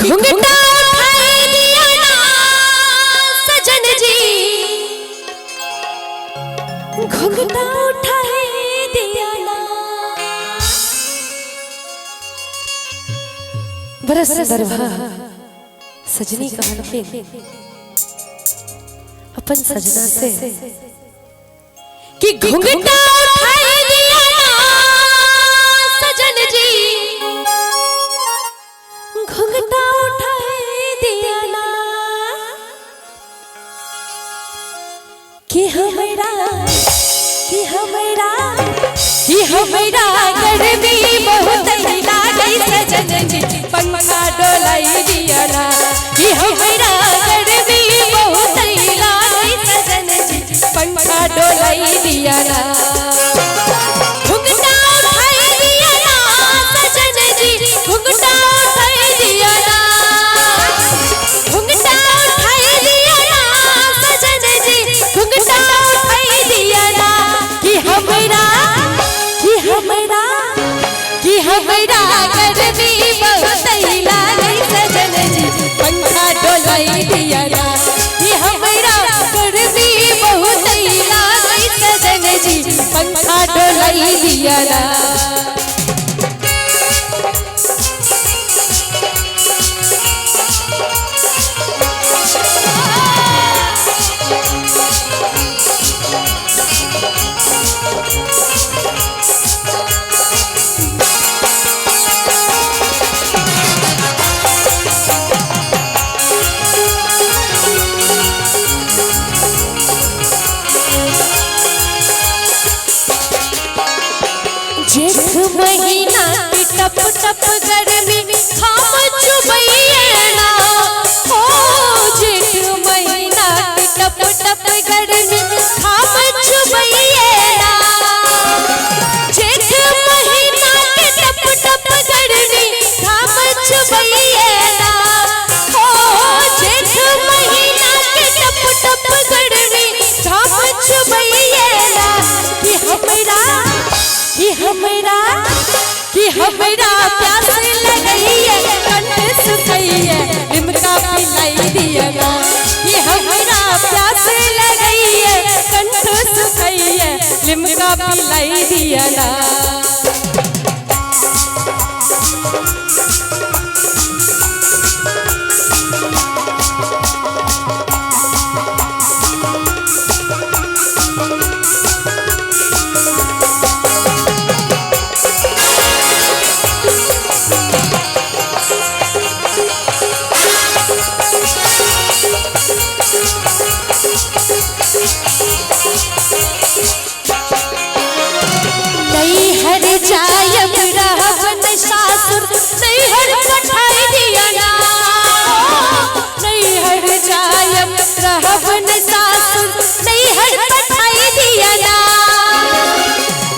घुंघटा उठाए दिया ना सजन जी, घुंघटा उठाए दिया ना। बरस दरभा सजनी कहन पे अपन सजना से कि घुंघटा उठाए दिया ना सजन जी, घुंघटा उठाए दिया ना। कि हमरा गर्मी बहुत लागे सजन जी, पंखा डोलाई दिया ना। कि हमरा गर्मी बहुत लागे सजन जी, पंखा डोलाई दिया ना। घुंघटा उठाए दिया ना सजन जी, घुंघटा उठाए दिया ना। घुंघटा उठाए दिया ना सजन जी, घुंघटा उठाए दिया ना। कि हमरा गर्मी बहुत लागे सजन जी, पंखा डोलाई दिया ना। कि हमरा गर्मी बहुत लागे सजन जी, पंखा डोलाई दिया ना। जेठ महीना की टप टप गर्मी खाम चुबैये ना। हो जेठ महीना की टप टप गर्मी खाम चुबैये ना। जेठ महीना की टप टप गर्मी खाम चुबैये ना। हो जेठ महीना की टप टप गर्मी खाम चुबैये ना। कि हमरा प्यास लगइए कंठ सुखइए, लिमका पिलाई दिया ना। कि हमरा प्यास लगइए कंठ सुखइए, लिमका पिलाई दिया ना। नैहर जायब रहबन सासुर, नैहर पठाई दिया ना। नैहर जायब रहबन सासुर, नैहर पठाई दिया ना।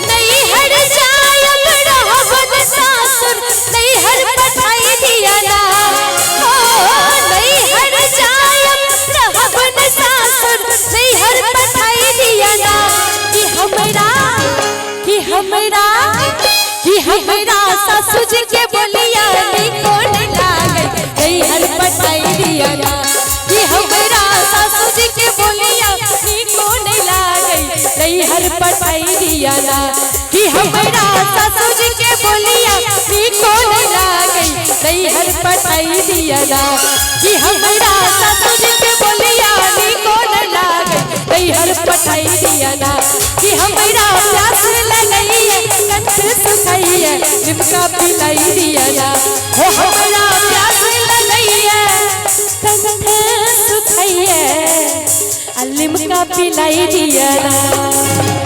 नैहर जायब रहबन सासुर, नैहर पठाई दिया ना। हो नैहर जायब रहबन सासुर, नैहर पठाई दिया ना। कि हमरा सासू जी के बोलिया निको न लागे, नैहर पठाई दिया ना। कि हमरा सासू जी के बोलिया निको न लागे, नैहर पठाई दिया ना। कि हमरा सासू जी के बोलिया निको न लागे, नैहर पठाई दिया ना। कि हमरा सासू जी के बोलिया निको न लागे, नैहर पठाई दिया ना। कि हमरा प्यास लगइए कंठ सुखइए, लिमका पिलाई दिया ना। हो हमरा प्यास लगइए कंठ सुखइए, लिमका पिलाई दिया ना।